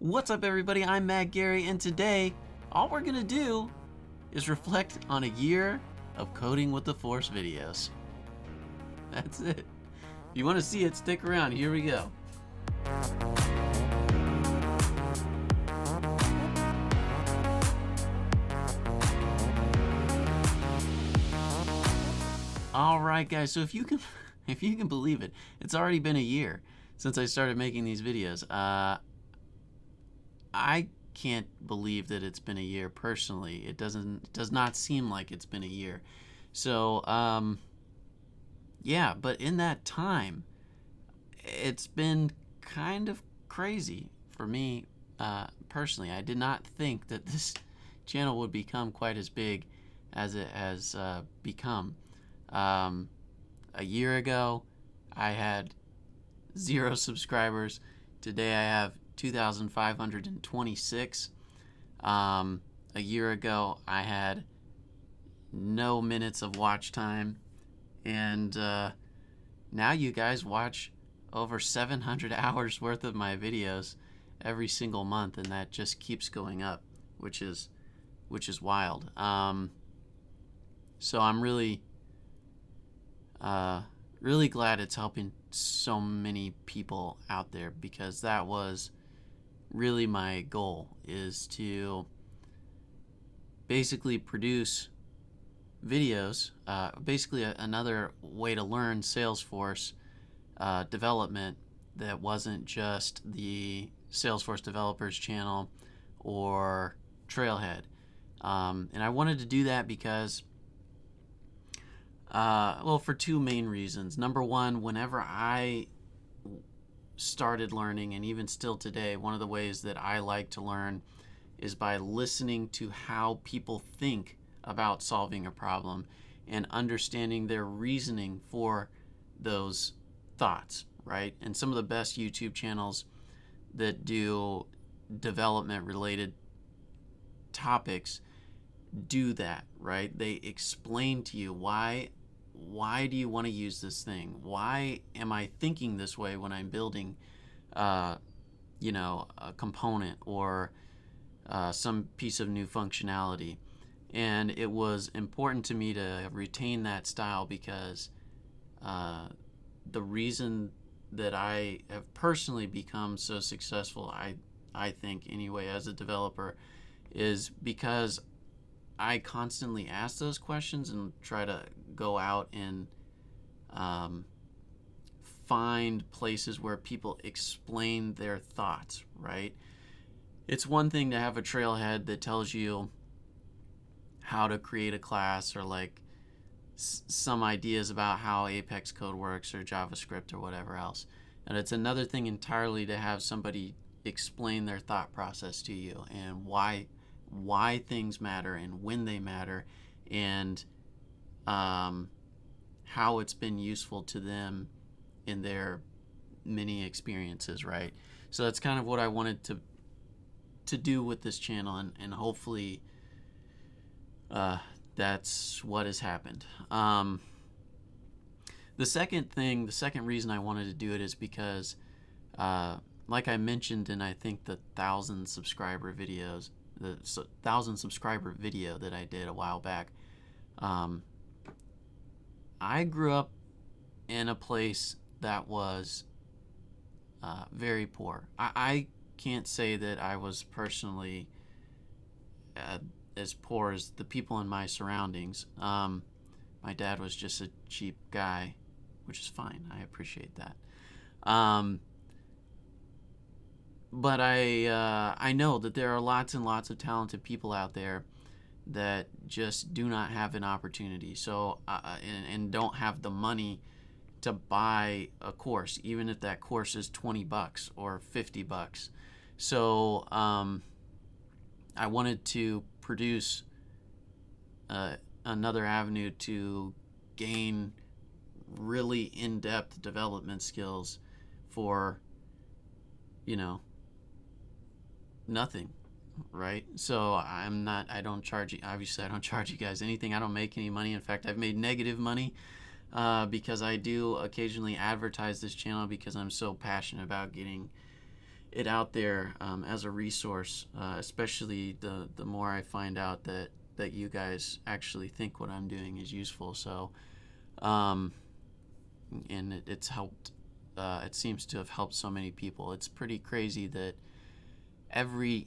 What's up, everybody? I'm Matt Gary, and today, all we're gonna do is reflect on a year of coding with the Force videos. That's it. If you want to see it, stick around. Here we go. All right, guys. So if you can believe it, it's already been a year since I started making these videos. I can't believe that it's been a year personally. It does not seem like it's been a year. So yeah, but in that time, it's been kind of crazy for me personally. I did not think that this channel would become quite as big as it has become. A year ago, I had 0 subscribers. Today I have 2,526. A year ago, I had no minutes of watch time. And now you guys watch over 700 hours worth of my videos every single month, and that just keeps going up, which is wild. So I'm really glad it's helping so many people out there, because that was really my goal, is to basically produce videos, basically another way to learn Salesforce development that wasn't just the Salesforce developers channel or Trailhead. And I wanted to do that because well, for 2 main reasons. Number one, whenever I started learning, and even still today, one of the ways that I like to learn is by listening to how people think about solving a problem and understanding their reasoning for those thoughts, right? And some of the best YouTube channels that do development related topics do that, right? They explain to you why do you want to use this thing? Why am I thinking this way when I'm building a component or some piece of new functionality? And it was important to me to retain that style, because the reason that I have personally become so successful, I think anyway, as a developer, is because I constantly ask those questions and try to go out and find places where people explain their thoughts, right? It's one thing to have a trailhead that tells you how to create a class, or like some ideas about how Apex code works or JavaScript or whatever else. And it's another thing entirely to have somebody explain their thought process to you, and why things matter and when they matter, and how it's been useful to them in their many experiences, right? So that's kind of what I wanted to do with this channel, and hopefully that's what has happened. The second reason I wanted to do it is because like I mentioned in, I think, the 1,000 subscriber videos, the 1,000 subscriber video that I did a while back, I grew up in a place that was very poor. I can't say that I was personally as poor as the people in my surroundings. My dad was just a cheap guy, which is fine. I appreciate that. But I know that there are lots and lots of talented people out there that just do not have an opportunity, so and don't have the money to buy a course, even if that course is $20 or $50. So I wanted to produce another avenue to gain really in-depth development skills for, nothing, right? So I don't charge you, obviously I don't charge you guys anything. I don't make any money. In fact, I've made negative money because I do occasionally advertise this channel, because I'm so passionate about getting it out there as a resource, especially the more I find out that you guys actually think what I'm doing is useful. So, and it's helped. It seems to have helped so many people. It's pretty crazy that every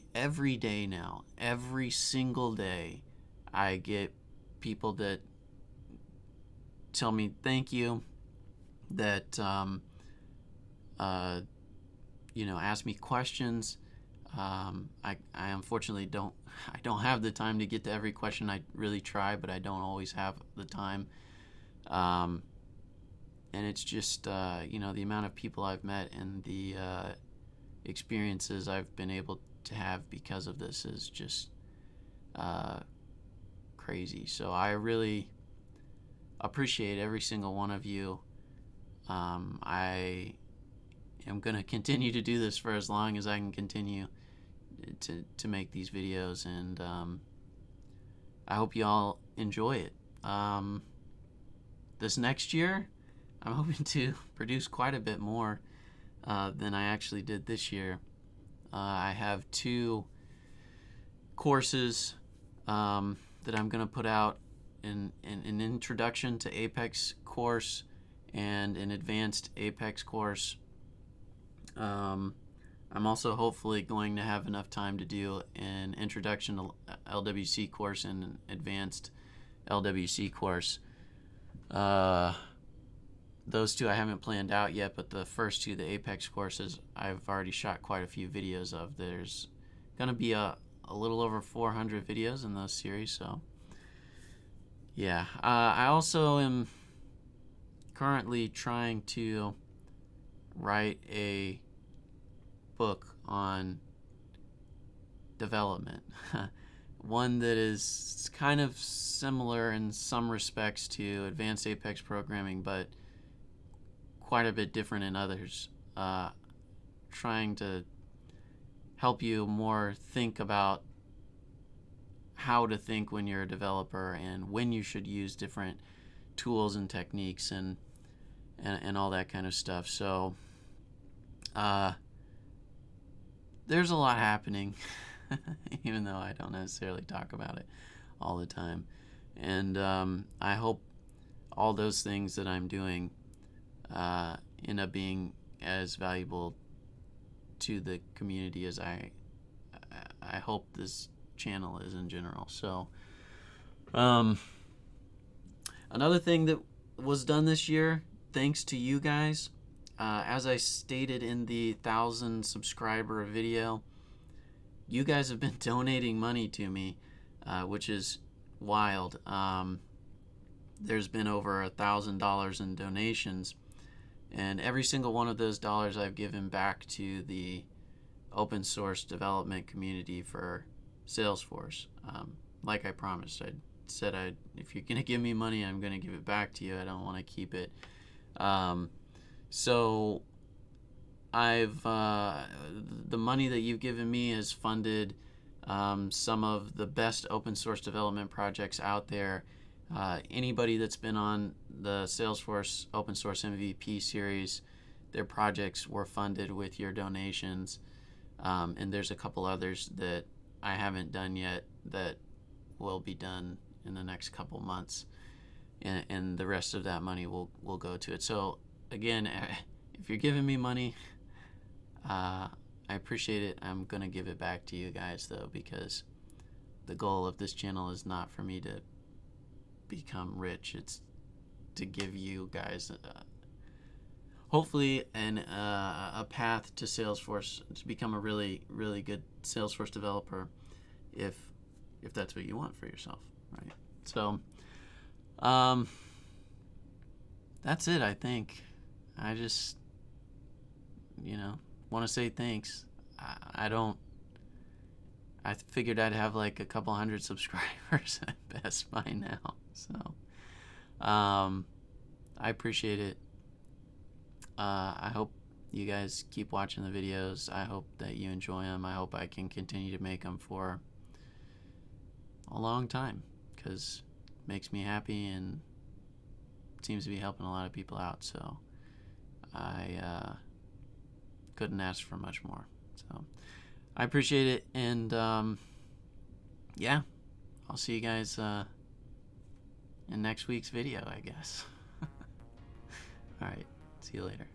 day now, every single day, I get people that tell me thank you, that ask me questions. I unfortunately don't have the time to get to every question. I really try, but I don't always have the time. And it's just the amount of people I've met and the experiences I've been able to have because of this is just crazy. So I really appreciate every single one of you. I am going to continue to do this for as long as I can continue to make these videos, and I hope you all enjoy it. This next year, I'm hoping to produce quite a bit more than I actually did this year. I have 2 courses that I'm going to put out, an introduction to Apex course and an advanced Apex course. I'm also hopefully going to have enough time to do an introduction to LWC course and an advanced LWC course. Those 2 I haven't planned out yet, but the first 2, the Apex courses, I've already shot quite a few videos of. There's going to be a little over 400 videos in those series, so yeah. I also am currently trying to write a book on development. One that is kind of similar in some respects to advanced Apex programming, but quite a bit different in others. Trying to help you more think about how to think when you're a developer and when you should use different tools and techniques and all that kind of stuff. So there's a lot happening, even though I don't necessarily talk about it all the time. And I hope all those things that I'm doing end up being as valuable to the community as I hope this channel is in general. So another thing that was done this year, thanks to you guys, as I stated in the 1,000 subscriber video, you guys have been donating money to me, which is wild. There's been over $1,000 in donations, and every single one of those dollars I've given back to the open source development community for Salesforce. Like I promised, I said if you're gonna give me money, I'm gonna give it back to you. I don't want to keep it. So I've the money that you've given me has funded some of the best open source development projects out there. Anybody that's been on the Salesforce open source MVP series, their projects were funded with your donations. And there's a couple others that I haven't done yet that will be done in the next couple months, and the rest of that money will go to it. So again, if you're giving me money, I appreciate it. I'm gonna give it back to you guys though, because the goal of this channel is not for me to become rich. It's to give you guys hopefully a path to Salesforce, to become a really good Salesforce developer, if that's what you want for yourself, right? So that's it. I think I just want to say thanks. I figured I'd have like a couple hundred subscribers at best by now, so I appreciate it. I hope you guys keep watching the videos. I hope that you enjoy them. I hope I can continue to make them for a long time, because it makes me happy and seems to be helping a lot of people out. So I couldn't ask for much more. So I appreciate it, and yeah, I'll see you guys in next week's video, I guess. All right, see you later.